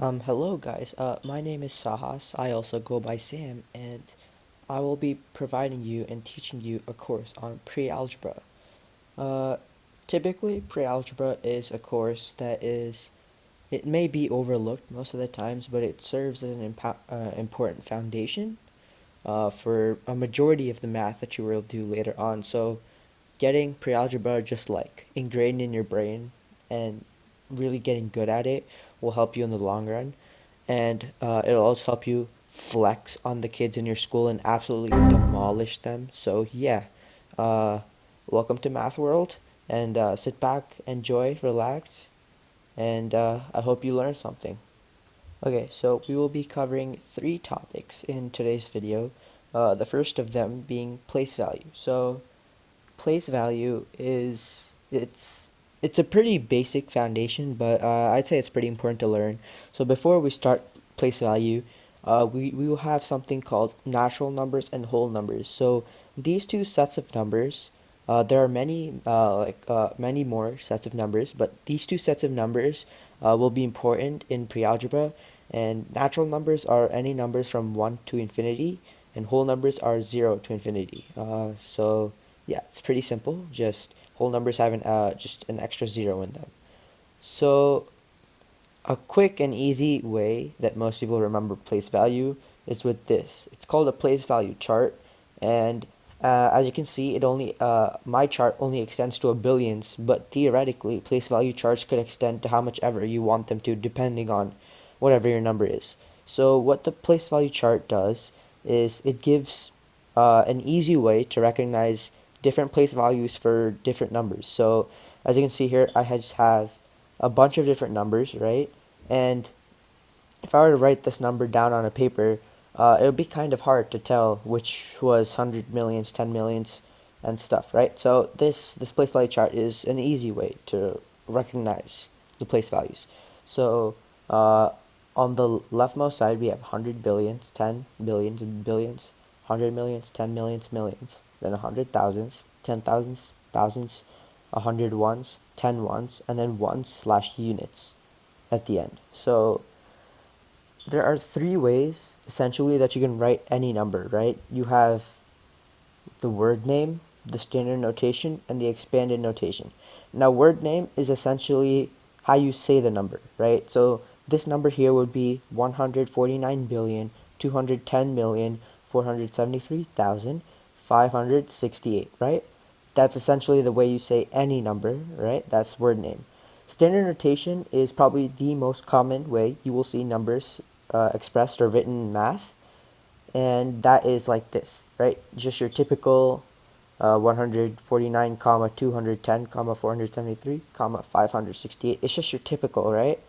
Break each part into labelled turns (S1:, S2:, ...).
S1: Hello guys, my name is Sahas, I also go by Sam, and I will be providing you and teaching you a course on pre-algebra. Uh, Typically, pre-algebra is a course it may be overlooked most of the times, but it serves as an important foundation for a majority of the math that you will do later on. So, getting pre-algebra just like ingrained in your brain and really getting good at it will help you in the long run, and it'll also help you flex on the kids in your school and absolutely demolish them. So yeah, uh, welcome to Math World, and sit back, enjoy, relax, and I hope you learned something. Okay, so we will be covering three topics in today's video. The first of them being place value. So place value it's a pretty basic foundation, but I'd say it's pretty important to learn. So before we start place value, we will have something called natural numbers and whole numbers. So these two sets of numbers, there are many more sets of numbers, but these two sets of numbers will be important in pre-algebra. And natural numbers are any numbers from 1 to infinity, and whole numbers are 0 to infinity. So yeah, it's pretty simple. Just whole numbers have just an extra zero in them. So a quick and easy way that most people remember place value is with this. It's called a place value chart, and as you can see, it only my chart only extends to a billions, but theoretically, place value charts could extend to how much ever you want them to, depending on whatever your number is. So what the place value chart does is it gives an easy way to recognize different place values for different numbers. So as you can see here, I just have a bunch of different numbers, right? And if I were to write this number down on a paper, it would be kind of hard to tell which was 100 millions, 10 millions, and stuff, right? So this place value chart is an easy way to recognize the place values. So on the leftmost side, we have 100 billions, 10 billions, billions, 100 millions, 10 millions, millions, then 100 thousands, 10 thousands, thousands, 100 ones, 10 ones, and then ones slash units at the end. So there are three ways essentially that you can write any number, right? You have the word name, the standard notation, and the expanded notation. Now, word name is essentially how you say the number, right? So this number here would be 149,210,473,568, right? That's essentially the way you say any number, right? That's word name. Standard notation is probably the most common way you will see numbers expressed or written in math, and that is like this, right? Just your typical 149 comma 210 comma 473 comma 568. It's just your typical, right?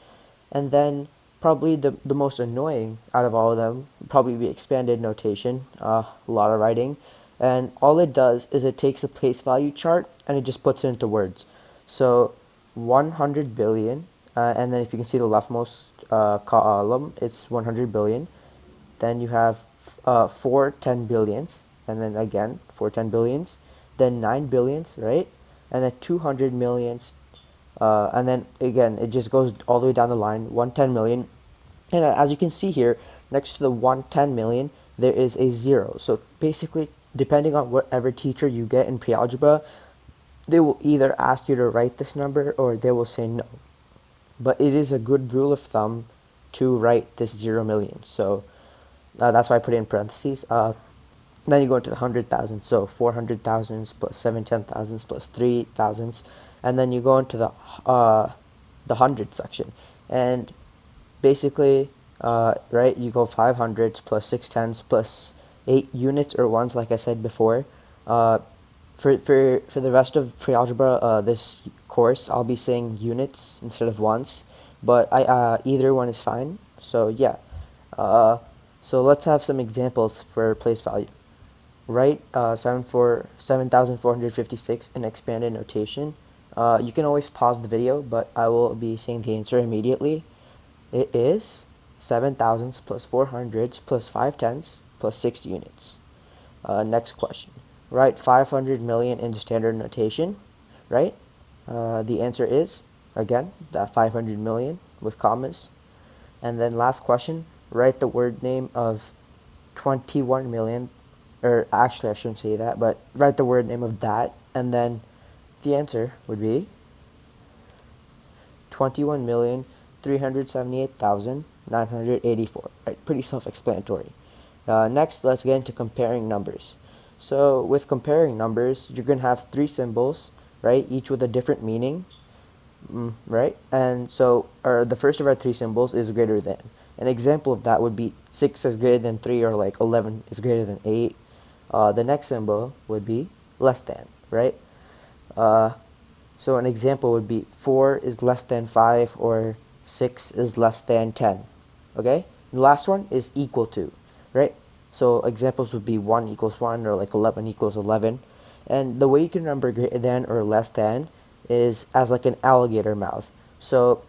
S1: And then probably the most annoying out of all of them would probably be expanded notation, a lot of writing, and all it does is it takes a place value chart and it just puts it into words. So 100 billion, and then if you can see the leftmost column, it's 100 billion. Then you have four 10 billions, and then again four 10 billions, then 9 billions, right? And then 200 millions, and then again it just goes all the way down the line, 110 million. And as you can see here, next to the 110 million, there is a zero. So basically, depending on whatever teacher you get in pre-algebra, they will either ask you to write this number or they will say no. But it is a good rule of thumb to write this 0 million. So that's why I put it in parentheses. Then you go into the 100,000, so 400,000s plus 710,000s plus 3,000s, and then you go into the hundred section, and basically, right, you go 500s plus 610s plus 8 units or ones, like I said before. For the rest of pre-algebra, this course, I'll be saying units instead of ones, but either one is fine. So yeah, so let's have some examples for place value. Write 7,456 in expanded notation. You can always pause the video, but I will be saying the answer immediately. It is 7,000s plus 400s plus 5 10s plus 6 units. Next question. Write 500 million in standard notation, right? The answer is, again, that 500 million with commas. And then last question, write the word name of 21 million, or actually I shouldn't say that, but write the word name of that, and then the answer would be 21,378,984. Right, pretty self-explanatory. Next, let's get into comparing numbers. So with comparing numbers, you're going to have three symbols, right, each with a different meaning, right? And so the first of our three symbols is greater than. An example of that would be 6 is greater than 3, or like 11 is greater than 8. The next symbol would be less than, right? Uh, so an example would be 4 is less than 5, or 6 is less than 10. Okay? The last one is equal to, right? So examples would be 1 equals 1, or like 11 equals 11. And the way you can remember greater than or less than is as like an alligator mouth. So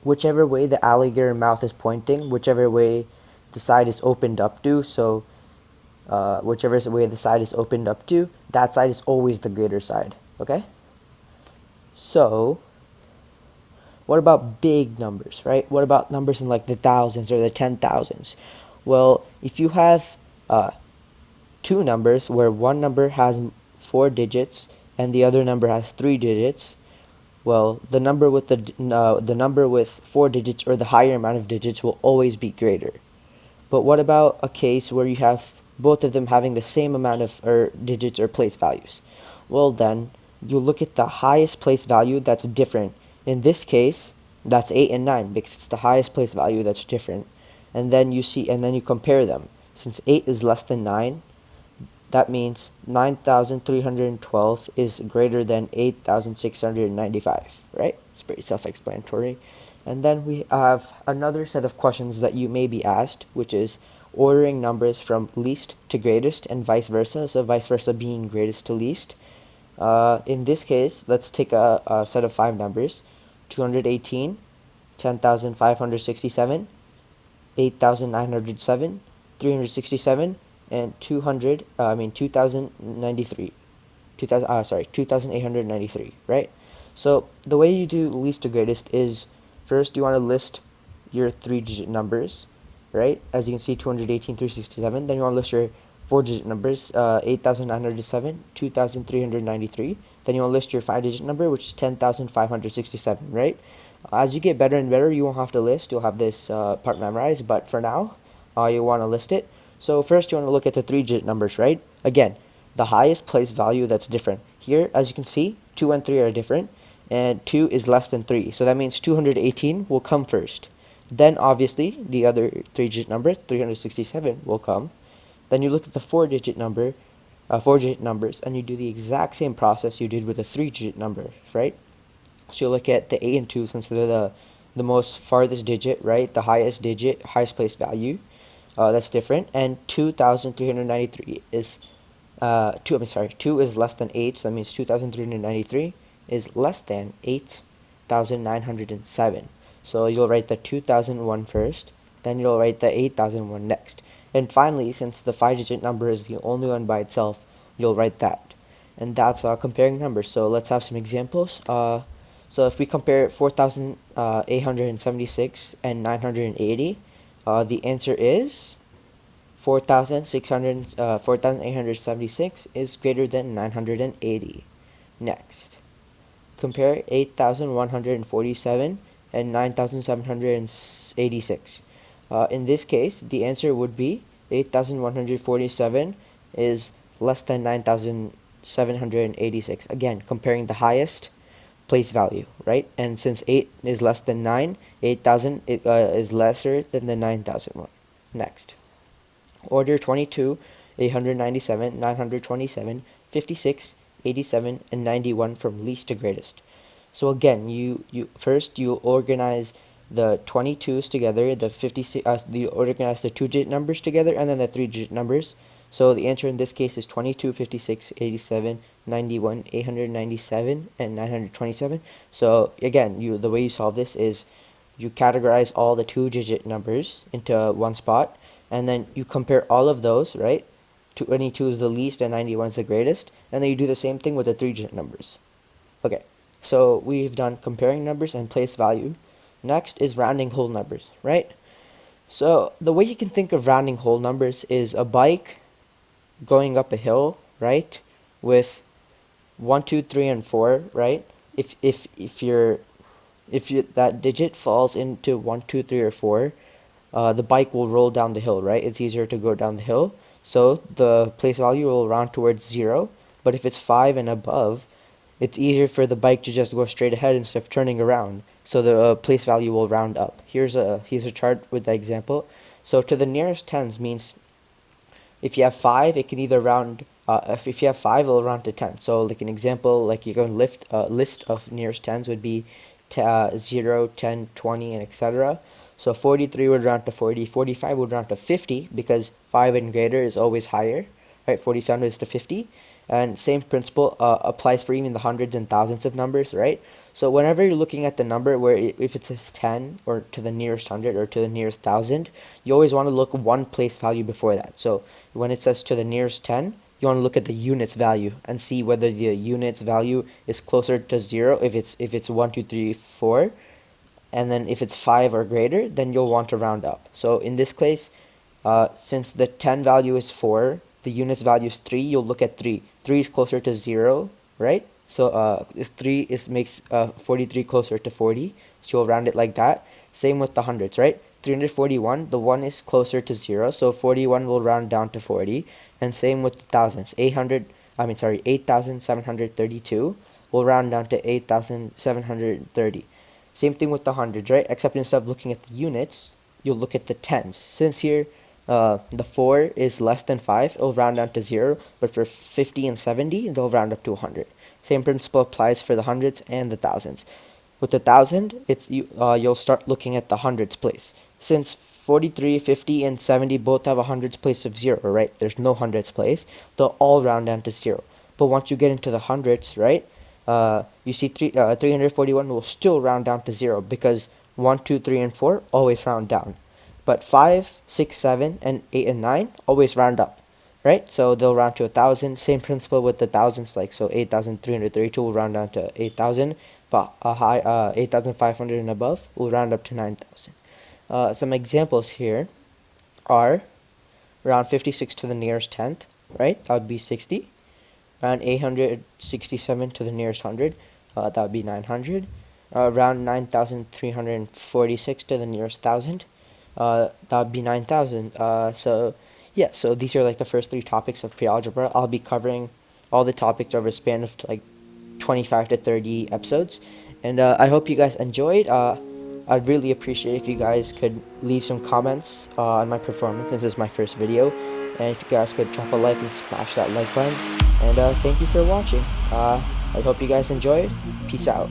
S1: whichever way the alligator mouth is pointing, whichever way the side is opened up to, so whichever way the side is opened up to, that side is always the greater side. Okay? So what about big numbers, right? What about numbers in like the thousands or the 10,000s? Well, if you have two numbers where one number has 4 digits and the other number has 3 digits, well, the number with the number with 4 digits, or the higher amount of digits, will always be greater. But what about a case where you have both of them having the same amount of digits or place values? Well, then you look at the highest place value that's different. In this case, that's 8 and 9, because it's the highest place value that's different. And then you compare them. Since 8 is less than 9, that means 9,312 is greater than 8,695, right? It's pretty self-explanatory. And then we have another set of questions that you may be asked, which is ordering numbers from least to greatest and vice versa. So vice versa being greatest to least. In this case, let's take a set of 5 numbers: 218, 10,567, 8,907, 367, and 2,093. 2,893, right? So the way you do least to greatest is, first you want to list your 3-digit numbers, right? As you can see, 218, 367. Then you want to list your 4-digit numbers, 8,907, 2,393. Then you want to list your 5-digit number, which is 10,567, right? As you get better and better, you won't have to list. You'll have this part memorized. But for now, you want to list it. So first you want to look at the 3-digit numbers, right? Again, the highest place value that's different. Here, as you can see, 2 and 3 are different, and 2 is less than 3. So that means 218 will come first. Then obviously the other 3-digit number, 367, will come. Then you look at the 4-digit number, 4-digit numbers, and you do the exact same process you did with the 3-digit number, right? So you look at the 8 and 2, since they're the most farthest digit, right? The highest digit, highest place value. That's different. And 2,393 is 2 is less than 8, so that means 2,393 is less than 8,907. So you'll write the 2,001 first, then you'll write the 8,001 next. And finally, since the 5-digit number is the only one by itself, you'll write that. And that's comparing numbers. So let's have some examples. So if we compare 4,876 and 980, the answer is 4,876 is greater than 980. Next, compare 8,147 and 9,786. In this case, the answer would be 8,147 is less than 9,786. Again, comparing the highest place value, right? And since 8 is less than 9, 8,000 is lesser than the 9,001. Next, order 22, 897, 927, 56, 87, and 91 from least to greatest. So again, you first you organize the 22s together, the 56, you organize the 2-digit numbers together, and then the 3-digit numbers. So the answer in this case is 22, 56, 87, 91, 897, and 927. So again, the way you solve this is you categorize all the 2-digit numbers into one spot, and then you compare all of those, right? 22 is the least and 91 is the greatest, and then you do the same thing with the 3-digit numbers. Okay, so we've done comparing numbers and place value. Next is rounding whole numbers, right? So the way you can think of rounding whole numbers is a bike going up a hill, right? With 1, 2, 3, and 4, right? If that digit falls into 1, 2, 3, or 4, the bike will roll down the hill, right? It's easier to go down the hill, so the place value will round towards 0. But if it's 5 and above, it's easier for the bike to just go straight ahead instead of turning around, so the place value will round up. Here's a chart with the example. So to the nearest tens means if you have 5, it can either round, if you have 5, it'll round to 10. So like an example, like you're going to list of nearest tens would be 0, 10, 20, and etc. So 43 would round to 40, 45 would round to 50 because 5 and greater is always higher, right? 47 is to 50. And same principle applies for even the hundreds and thousands of numbers, right? So whenever you're looking at the number where if it says 10 or to the nearest hundred or to the nearest thousand, you always want to look one place value before that. So when it says to the nearest 10, you want to look at the units value and see whether the units value is closer to 0 if it's 1, 2, 3, 4, and then if it's 5 or greater, then you'll want to round up. So in this case, since the 10 value is 4, the units value is 3, you'll look at 3. 3 is closer to 0, right? So this 3 makes 43 closer to 40, so you'll round it like that. Same with the hundreds, right? 341, the 1 is closer to 0, so 41 will round down to 40. And same with the thousands. 8,732 will round down to 8,730. Same thing with the hundreds, right? Except instead of looking at the units, you'll look at the tens. Since here the 4 is less than 5, it'll round down to 0, but for 50 and 70, they'll round up to 100. Same principle applies for the hundreds and the thousands. With the thousand, you'll start looking at the hundreds place. Since 43, 50, and 70 both have a hundreds place of 0, right? There's no hundreds place. They'll all round down to 0. But once you get into the hundreds, right, you see 341 will still round down to 0 because 1, 2, 3, and 4 always round down. But 5, 6, 7, and 8, and 9 always round up, right? So they'll round to 1,000. Same principle with the thousands, like so 8,332 will round down to 8,000, but a high 8,500 and above will round up to 9,000. Some examples here are round 56 to the nearest tenth, right? That would be 60. Round 867 to the nearest hundred, that would be 900. Round 9,346 to the nearest thousand, that would be 9,000. So yeah, so these are like the first 3 topics of pre-algebra. I'll be covering all the topics over a span of like 25 to 30 episodes, and I hope you guys enjoyed. I'd really appreciate if you guys could leave some comments on my performance. This is my first video, and if you guys could drop a like and smash that like button. And thank you for watching. I hope you guys enjoyed. Peace out.